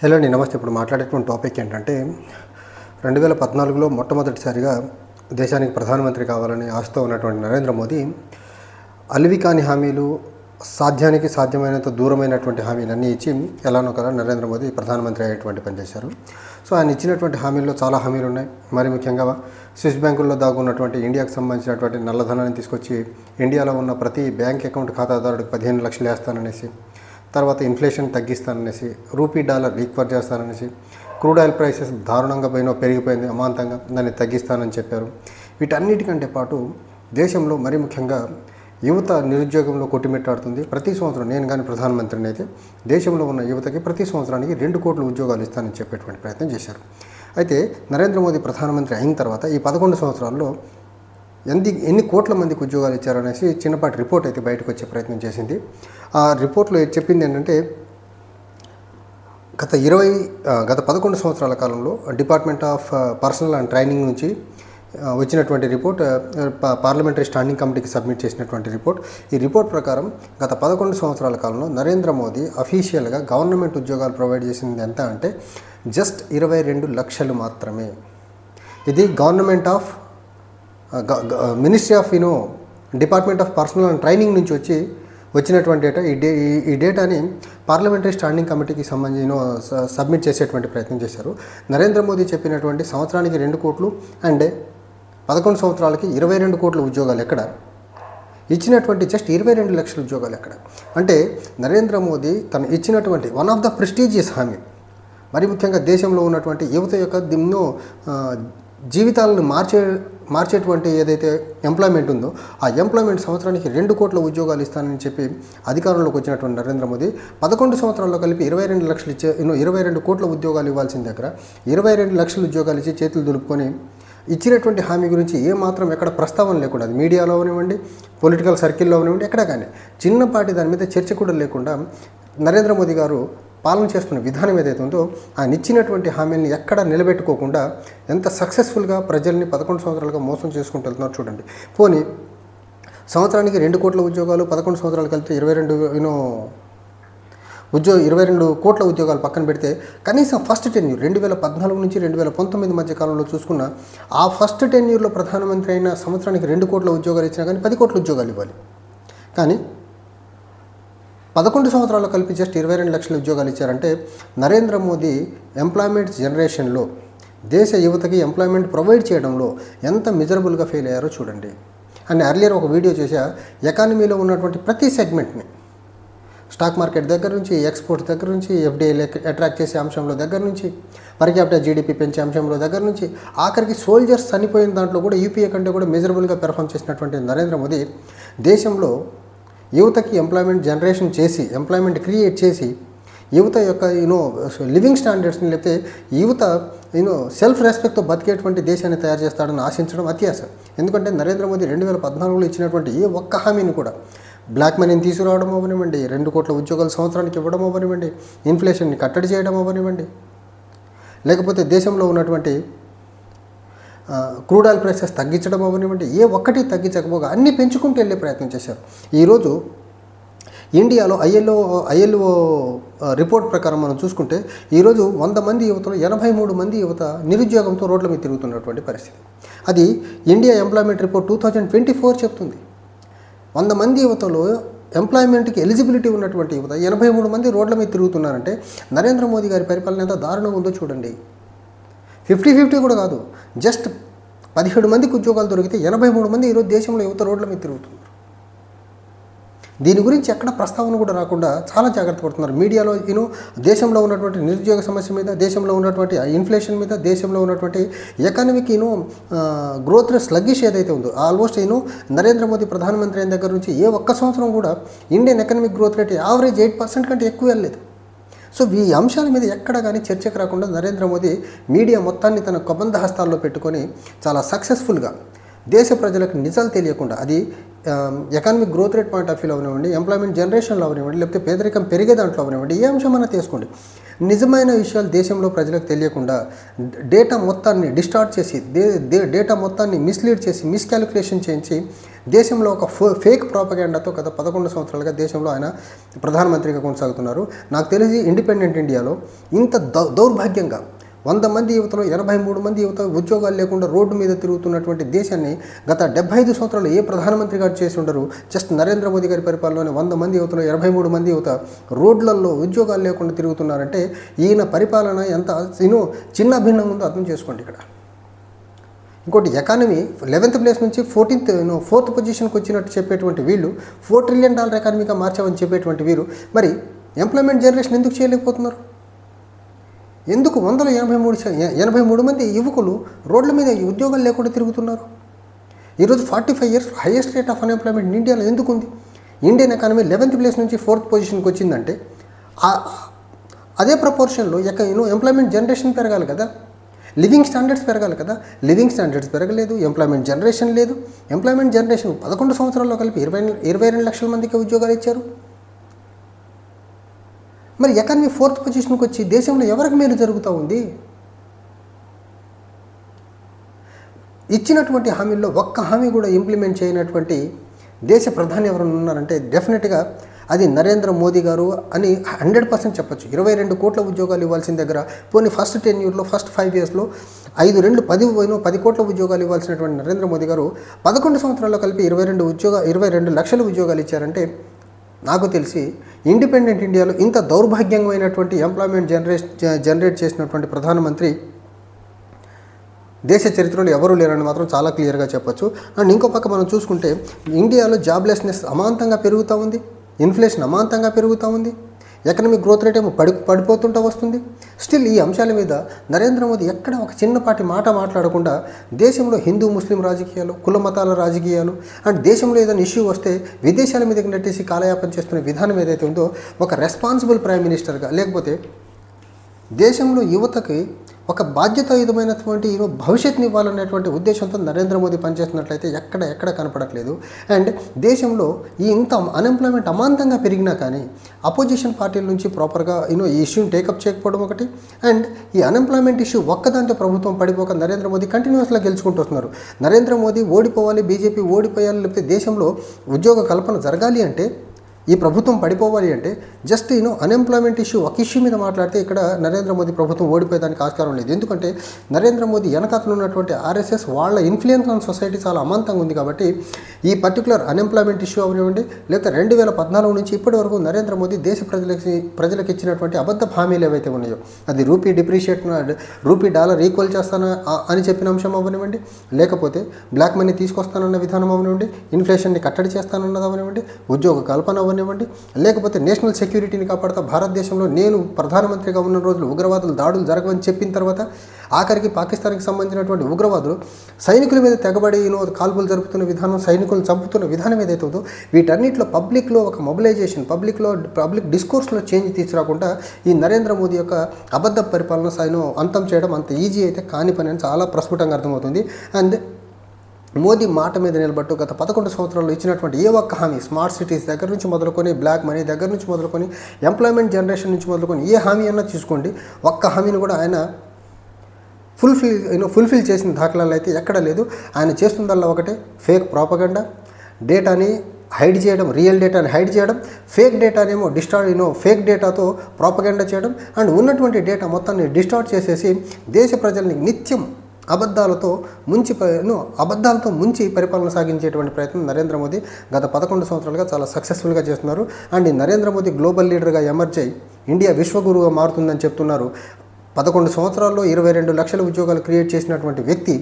Hello అండి, నమస్తే. ఇప్పుడు మాట్లాడేటువంటి టాపిక్ ఏంటంటే 2014లో మొట్టమొదటిసారిగా దేశానికి ప్రధానమంత్రి కావాలని ఆశతో ఉన్నటువంటి నరేంద్ర మోదీ అలివి కాని హామీలు, సాధ్యానికి సాధ్యమైనంత దూరమైనటువంటి హామీలన్నీ ఇచ్చి ఎలానో నరేంద్ర మోదీ ప్రధానమంత్రి అయ్యేటువంటి పనిచేశారు. సో ఆయన ఇచ్చినటువంటి హామీల్లో చాలా హామీలు ఉన్నాయి. మరి ముఖ్యంగా స్విస్ బ్యాంకుల్లో దాగున్నటువంటి ఇండియాకు సంబంధించినటువంటి నల్లధనాన్ని తీసుకొచ్చి ఇండియాలో ఉన్న ప్రతి బ్యాంక్ అకౌంట్ ఖాతాదారుడికి 15 లక్షలు వేస్తాననేసి, తర్వాత ఇన్ఫ్లేషన్ తగ్గిస్తాననేసి, రూపీ డాలర్ ఈక్వర్ చేస్తాననేసి, క్రూడ్ ఆయిల్ ప్రైసెస్ దారుణంగా పెరిగిపోయింది అమాంతంగా, దాన్ని తగ్గిస్తానని చెప్పారు. వీటన్నిటికంటే పాటు దేశంలో మరి ముఖ్యంగా యువత నిరుద్యోగంలో కొట్టిమిట్టాడుతుంది. ప్రతి సంవత్సరం నేను కానీ ప్రధానమంత్రిని అయితే దేశంలో ఉన్న యువతకి ప్రతి సంవత్సరానికి 2 కోట్ల ఉద్యోగాలు ఇస్తానని చెప్పేటువంటి ప్రయత్నం చేశారు. అయితే నరేంద్ర మోదీ ప్రధానమంత్రి అయిన తర్వాత ఈ 11 సంవత్సరాల్లో ఎన్ని కోట్ల మందికి ఉద్యోగాలు ఇచ్చారనేసి చిన్నపాటి రిపోర్ట్ అయితే బయటకు వచ్చే ప్రయత్నం చేసింది. ఆ రిపోర్ట్లో చెప్పింది ఏంటంటే గత 11 సంవత్సరాల కాలంలో department of personal and training నుంచి వచ్చినటువంటి రిపోర్ట్, పార్లమెంటరీ స్టాండింగ్ కమిటీకి సబ్మిట్ చేసినటువంటి రిపోర్ట్. ఈ రిపోర్ట్ ప్రకారం గత 11 సంవత్సరాల కాలంలో నరేంద్ర మోదీ అఫీషియల్గా గవర్నమెంట్ ఉద్యోగాలు ప్రొవైడ్ చేసింది ఎంత అంటే జస్ట్ 22 లక్షలు మాత్రమే. ఇది government of ministry of department of personal and training నుంచి వచ్చినటువంటి డేటా. ఈ డేటాని పార్లమెంటరీ స్టాండింగ్ కమిటీకి సంబంధించిన సబ్మిట్ చేసేటువంటి ప్రయత్నం చేశారు. నరేంద్ర మోదీ చెప్పినటువంటి సంవత్సరానికి 2 కోట్లు అండ్ 11 సంవత్సరాలకి 22 కోట్ల ఉద్యోగాలు ఎక్కడ, ఇచ్చినటువంటి జస్ట్ 22 లక్షల ఉద్యోగాలు ఎక్కడ అంటే నరేంద్ర మోదీ తను ఇచ్చినటువంటి వన్ ఆఫ్ ద ప్రెస్టీజియస్ హామీ, మరి ముఖ్యంగా దేశంలో ఉన్నటువంటి యువత యొక్క ఎన్నో జీవితాలను మార్చేటువంటి ఏదైతే ఎంప్లాయ్మెంట్ ఉందో ఆ ఎంప్లాయ్మెంట్ సంవత్సరానికి 2 కోట్ల ఉద్యోగాలు ఇస్తానని చెప్పి అధికారంలోకి వచ్చినటువంటి నరేంద్ర మోదీ 11 సంవత్సరాల్లో కలిపి 22 లక్షలు ఇచ్చే 22 కోట్ల ఉద్యోగాలు ఇవ్వాల్సిన దగ్గర 22 లక్షల ఉద్యోగాలు ఇచ్చి చేతులు దులుపుకొని ఇచ్చినటువంటి హామీ గురించి ఏమాత్రం ఎక్కడ ప్రస్తావన లేకుండా, అది మీడియాలో అవనివ్వండి, పొలిటికల్ సర్కిల్లో అవనివ్వండి, ఎక్కడ కానీ చిన్నపాటి దాని మీద చర్చ కూడా లేకుండా నరేంద్ర మోదీ గారు పాలన చేస్తున్న విధానం ఏదైతే ఉందో ఆయన ఇచ్చినటువంటి హామీని ఎక్కడ నిలబెట్టుకోకుండా ఎంత సక్సెస్ఫుల్గా ప్రజల్ని 11 సంవత్సరాలుగా మోసం చేసుకుంటూ వెళ్తున్నారు చూడండి. పోనీ సంవత్సరానికి 2 కోట్ల ఉద్యోగాలు 11 సంవత్సరాలు కలిపితే 22 కోట్ల ఉద్యోగాలు పక్కన పెడితే కనీసం ఫస్ట్ టెన్యూర్ 2014 నుంచి 2019 మధ్య కాలంలో చూసుకున్న ఆ ఫస్ట్ టెన్యూర్లో ప్రధానమంత్రి అయిన సంవత్సరానికి 2 కోట్ల ఉద్యోగాలు ఇచ్చినా కానీ 10 కోట్ల ఉద్యోగాలు ఇవ్వాలి. కానీ 11 సంవత్సరాల్లో కలిపి జస్ట్ 22 లక్షల ఉద్యోగాలు ఇచ్చారంటే నరేంద్ర మోదీ ఎంప్లాయ్మెంట్ జనరేషన్లో దేశ యువతకి ఎంప్లాయ్మెంట్ ప్రొవైడ్ చేయడంలో ఎంత మిజరబుల్గా ఫెయిల్ అయ్యారో చూడండి. అండ్ ఎర్లియర్ ఒక వీడియో చేశా, ఎకానమీలో ఉన్నటువంటి ప్రతి సెగ్మెంట్ని, స్టాక్ మార్కెట్ దగ్గర నుంచి, ఎక్స్పోర్ట్స్ దగ్గర నుంచి, ఎఫ్డిఐ అట్రాక్ట్ చేసే అంశంలో దగ్గర నుంచి, పర్ క్యాపిటల్ జీడిపి పెంచే అంశంలో దగ్గర నుంచి, ఆఖరికి సోల్జర్స్ చనిపోయిన దాంట్లో కూడా యూపీఏ కంటే కూడా మిజరబుల్గా పెర్ఫామ్ చేసినటువంటి నరేంద్ర మోదీ దేశంలో యువతకి ఎంప్లాయ్మెంట్ జనరేషన్ చేసి, ఎంప్లాయ్మెంట్ క్రియేట్ చేసి యువత యొక్క లివింగ్ స్టాండర్డ్స్ని, లేకపోతే యువత సెల్ఫ్ రెస్పెక్ట్తో బతికేటువంటి దేశాన్ని తయారు చేస్తాడని ఆశించడం అత్యాశ. ఎందుకంటే నరేంద్ర మోదీ 2014లో ఇచ్చినటువంటి ఏ ఒక్క హామీని కూడా, బ్లాక్ మనీని తీసుకురావడం అవ్వనివ్వండి, 2 కోట్ల ఉద్యోగాలు సంవత్సరానికి ఇవ్వడం అవ్వనివ్వండి, ఇన్ఫ్లేషన్ని కట్టడి చేయడం అవ్వనివ్వండి, లేకపోతే దేశంలో ఉన్నటువంటి క్రూడ్ ఆయిల్ ప్రైసెస్ తగ్గించడం అవ్వనివ్వండి, ఏ ఒక్కటి తగ్గించకపోగా అన్నీ పెంచుకుంటూ వెళ్ళే ప్రయత్నం చేశారు. ఈరోజు ఇండియాలో ఐఎల్ఓ రిపోర్ట్ ప్రకారం మనం చూసుకుంటే ఈరోజు 100 మంది యువతలో 83 మంది యువత నిరుద్యోగంతో రోడ్ల మీద తిరుగుతున్నటువంటి పరిస్థితి. అది ఇండియా ఎంప్లాయ్మెంట్ రిపోర్ట్ 2024 చెప్తుంది. 100 మంది యువతలో ఎంప్లాయ్మెంట్కి ఎలిజిబిలిటీ ఉన్నటువంటి యువత 83 మంది రోడ్ల మీద తిరుగుతున్నారంటే నరేంద్ర మోదీ గారి పరిపాలన ఎంత దారుణంగా ఉందో చూడండి. 50-50 కూడా కాదు, జస్ట్ 17 మందికి ఉద్యోగాలు దొరికితే 83 మంది ఈరోజు దేశంలో యువత రోడ్ల మీద తిరుగుతున్నారు. దీని గురించి ఎక్కడ ప్రస్తావన కూడా రాకుండా చాలా జాగ్రత్త పడుతున్నారు. మీడియాలో దేశంలో ఉన్నటువంటి నిరుద్యోగ సమస్య మీద, దేశంలో ఉన్నటువంటి ఇన్ఫ్లేషన్ మీద, దేశంలో ఉన్నటువంటి ఎకానమీకి గ్రోత్ రేట్ స్లగ్గిష్ ఏదైతే ఉందో, ఆల్మోస్ట్ నరేంద్ర మోదీ ప్రధానమంత్రి అయిన దగ్గర నుంచి ఏ ఒక్క సంవత్సరం కూడా Indian economic growth rate average 8% కంటే ఎక్కువ వెళ్ళలేదు. సో ఈ అంశాల మీద ఎక్కడ కానీ చర్చకు రాకుండా నరేంద్ర మోదీ మీడియా మొత్తాన్ని తన కబంధ హస్తాల్లో పెట్టుకొని చాలా సక్సెస్ఫుల్గా దేశ ప్రజలకు నిజాలు తెలియకుండా, అది economic growth rate point of వ్యూలో అవనివ్వండి, ఎంప్లాయ్మెంట్ జనరేషన్లో అవనివ్వండి, లేకపోతే పేదరికం పెరిగే దాంట్లో అవనివ్వండి, ఏ అంశమైనా తీసుకోండి, నిజమైన విషయాలు దేశంలో ప్రజలకు తెలియకుండా డేటా మొత్తాన్ని డిస్టార్ట్ చేసి, డేటా మొత్తాన్ని మిస్లీడ్ చేసి, మిస్కాలిక్యులేషన్ చేయించి దేశంలో ఒక ఫేక్ ప్రాపగాండాతో గత 11 సంవత్సరాలుగా దేశంలో ఆయన ప్రధానమంత్రిగా కొనసాగుతున్నారు. నాకు తెలిసి ఇండిపెండెంట్ ఇండియాలో ఇంత దౌర్భాగ్యంగా 100 మంది యువతలో 83 మంది యువత ఉద్యోగాలు లేకుండా రోడ్డు మీద తిరుగుతున్నటువంటి దేశాన్ని గత 75 సంవత్సరాలు ఏ ప్రధానమంత్రి గారు చేసి ఉండరు. జస్ట్ నరేంద్ర మోదీ గారి పరిపాలనలోనే 100 మంది యువతలో 83 మంది యువత రోడ్లలో ఉద్యోగాలు లేకుండా తిరుగుతున్నారంటే ఈయన పరిపాలన ఎంత చిన్న భిన్నంగా ఉందో అర్థం చేసుకోండి. ఇక్కడ ఇంకోటి ఎకానమీ 11th ప్లేస్ నుంచి 4th పొజిషన్కి వచ్చినట్టు చెప్పేటువంటి వీళ్ళు $4 ట్రిలియన్ ఎకానమీగా మార్చామని చెప్పేటువంటి వీరు మరి ఎంప్లాయ్మెంట్ జనరేషన్ ఎందుకు చేయలేకపోతున్నారు? ఎందుకు 183 మంది యువకులు రోడ్ల మీద ఉద్యోగాలు లేకుండా తిరుగుతున్నారు? ఈరోజు 45 years highest rate of unemployment ఇండియాలో ఎందుకు ఉంది? ఇండియన్ ఎకానమీ 11th ప్లేస్ నుంచి 4th పొజిషన్కి వచ్చిందంటే అదే ప్రపోర్షన్లో ఎంప్లాయ్మెంట్ జనరేషన్ పెరగాలి కదా, లివింగ్ స్టాండర్డ్స్ పెరగాలి కదా. లివింగ్ స్టాండర్డ్స్ పెరగలేదు, ఎంప్లాయ్మెంట్ జనరేషన్ లేదు. ఎంప్లాయ్మెంట్ జనరేషన్ 11 సంవత్సరాల్లో కలిపి 22 లక్షల మందికి ఉద్యోగాలు ఇచ్చారు. మరి ఎకానమీ 4th పొజిషన్కి వచ్చి దేశంలో ఎవరికి మేలు జరుగుతూ ఉంది? ఇచ్చినటువంటి హామీల్లో ఒక్క హామీ కూడా ఇంప్లిమెంట్ చేయనటువంటి దేశ ప్రధాని ఎవరైనా ఉన్నారంటే డెఫినెట్గా అది నరేంద్ర మోదీ గారు అని 100% చెప్పచ్చు. 22 కోట్ల ఉద్యోగాలు ఇవ్వాల్సిన దగ్గర పోనీ ఫస్ట్ 10 yearsలో ఫస్ట్ 5 yearsలో 10 కోట్ల ఉద్యోగాలు ఇవ్వాల్సినటువంటి నరేంద్ర మోదీ గారు 11 సంవత్సరాల్లో కలిపి 22 లక్షల ఉద్యోగాలు ఇచ్చారంటే నాకు తెలిసి ఇండిపెండెంట్ ఇండియాలో ఇంత దౌర్భాగ్యమైనటువంటి ఎంప్లాయ్మెంట్ జనరేట్ చేసినటువంటి ప్రధానమంత్రి దేశ చరిత్రలో ఎవరూ లేరని మాత్రం చాలా క్లియర్గా చెప్పచ్చు. అండ్ ఇంకో పక్క మనం చూసుకుంటే ఇండియాలో జాబ్లెస్నెస్ అమాంతంగా పెరుగుతూ ఉంది, ఇన్ఫ్లేషన్ అమాంతంగా పెరుగుతూ ఉంది, ఎకనామిక్ గ్రోత్ రేట్ ఏమో పడిపోతుంటూ వస్తుంది. స్టిల్ ఈ అంశాల మీద నరేంద్ర మోదీ ఎక్కడ ఒక చిన్నపాటి మాట మాట్లాడకుండా దేశంలో హిందూ ముస్లిం రాజకీయాలు, కుల మతాల రాజకీయాలు అండ్ దేశంలో ఏదైనా ఇష్యూ వస్తే విదేశాల మీదకి నెట్టేసి కాలయాపన చేస్తున్న విధానం ఏదైతే ఉందో ఒక రెస్పాన్సిబుల్ ప్రైమ్ మినిస్టర్గా లేకపోతే దేశంలో యువతకి ఒక బాధ్యతాయుతమైనటువంటి భవిష్యత్తుని ఇవ్వాలనేటువంటి ఉద్దేశంతో నరేంద్ర మోదీ పనిచేస్తున్నట్లయితే ఎక్కడ కనపడట్లేదు. అండ్ దేశంలో ఈ ఇంత అన్ఎంప్లాయ్మెంట్ అమాంతంగా పెరిగినా కానీ అపోజిషన్ పార్టీల నుంచి ప్రాపర్గా ఈ ఇష్యూని టేకప్ చేయకపోవడం ఒకటి. అండ్ ఈ అన్ఎంప్లాయ్మెంట్ ఇష్యూ ఒక్కదాంతో ప్రభుత్వం పడిపోక నరేంద్ర మోదీ కంటిన్యూస్గా గెలుచుకుంటూ వస్తున్నారు. నరేంద్ర మోదీ ఓడిపోవాలి, బీజేపీ ఓడిపోయాలి, లేకపోతే దేశంలో ఉద్యోగ కల్పన జరగాలి అంటే ఈ ప్రభుత్వం పడిపోవాలి అంటే జస్ట్ అన్ఎంప్లాయ్మెంట్ ఇష్యూ ఒక ఇష్యూ మీద మాట్లాడితే ఇక్కడ నరేంద్ర మోదీ ప్రభుత్వం ఓడిపోయేదానికి ఆస్కారం లేదు. ఎందుకంటే నరేంద్ర మోదీ వెనకాతలో ఉన్నటువంటి RSS వాళ్ళ ఇన్ఫ్లుయెన్స్ ఆన్ సొసైటీ చాలా అమాంతంగా ఉంది. కాబట్టి ఈ పర్టికులర్ అన్ఎంప్లాయ్మెంట్ ఇష్యూ అవనివ్వండి లేకపోతే 2014 నుంచి ఇప్పటి వరకు నరేంద్ర మోదీ దేశ ప్రజలకు ఇచ్చినటువంటి అబద్ధ హామీలు ఏవైతే ఉన్నాయో అది రూపీ డాలర్ ఈక్వల్ చేస్తాను అని చెప్పిన అంశం అవనివ్వండి, లేకపోతే బ్లాక్ మనీ తీసుకొస్తానన్న విధానం అవనివ్వండి, ఇన్ఫ్లేషన్ని కట్టడి చేస్తానన్నది అవనివ్వండి, ఉద్యోగ కల్పన అవనివ్వండి, లేకపోతే నేషనల్ సెక్యూరిటీని కాపాడుతా భారతదేశంలో నేను ప్రధానమంత్రిగా ఉన్న రోజులు ఉగ్రవాదులు దాడులు జరగవని చెప్పిన తర్వాత ఆఖరికి పాకిస్తాన్కి సంబంధించినటువంటి ఉగ్రవాదులు సైనికుల మీద తెగబడి కాల్పులు జరుపుతున్న విధానం, సైనికులను చంపుతున్న విధానం ఏదైతే ఉందో వీటన్నిటిలో పబ్లిక్లో ఒక మొబిలైజేషన్, పబ్లిక్ డిస్కోర్స్లో చేంజ్ తీసుకురాకుండా ఈ నరేంద్ర మోదీ యొక్క అబద్ధ పరిపాలన అంతం చేయడం అంత ఈజీ అయితే కాని పని అని చాలా ప్రస్ఫుటంగా అర్థమవుతుంది. అండ్ మోదీ మాట మీద నిలబట్టు గత 11 సంవత్సరాల్లో ఇచ్చినటువంటి ఏ ఒక్క హామీ స్మార్ట్ సిటీస్ దగ్గర నుంచి మొదలుకొని బ్లాక్ మనీ దగ్గర నుంచి మొదలుకొని ఎంప్లాయ్మెంట్ జనరేషన్ నుంచి మొదలుకొని ఏ హామీ అన్నా తీసుకోండి, ఒక్క హామీని కూడా ఆయన ఫుల్ఫిల్ చేసిన దాఖలాలు అయితే ఎక్కడ లేదు. ఆయన చేస్తుందల్లా ఒకటే ఫేక్ ప్రాపగండా, డేటాని హైడ్ చేయడం, రియల్ డేటాని హైడ్ చేయడం, ఫేక్ డేటానేమో ఫేక్ డేటాతో ప్రాపగండా చేయడం అండ్ ఉన్నటువంటి డేటా మొత్తాన్ని డిస్టార్ట్ చేసేసి దేశ ప్రజల్ని నిత్యం అబద్ధాలతో ముంచి పరిపాలన సాగించేటువంటి ప్రయత్నం నరేంద్ర మోదీ గత 11 సంవత్సరాలుగా చాలా సక్సెస్ఫుల్గా చేస్తున్నారు. అండ్ ఈ నరేంద్ర మోదీ గ్లోబల్ లీడర్గా ఎమర్జ్ అయ్యి ఇండియా విశ్వగురువుగా మారుతుందని చెప్తున్నారు. 11 సంవత్సరాల్లో 22 లక్షల ఉద్యోగాలు క్రియేట్ చేసినటువంటి వ్యక్తి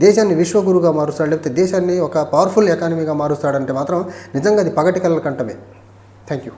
దేశాన్ని విశ్వగురువుగా మారుస్తాడు, లేకపోతే దేశాన్ని ఒక పవర్ఫుల్ ఎకానమీగా మారుస్తాడంటే మాత్రం నిజంగా అది పగటి కలల కంటమే. Thank you.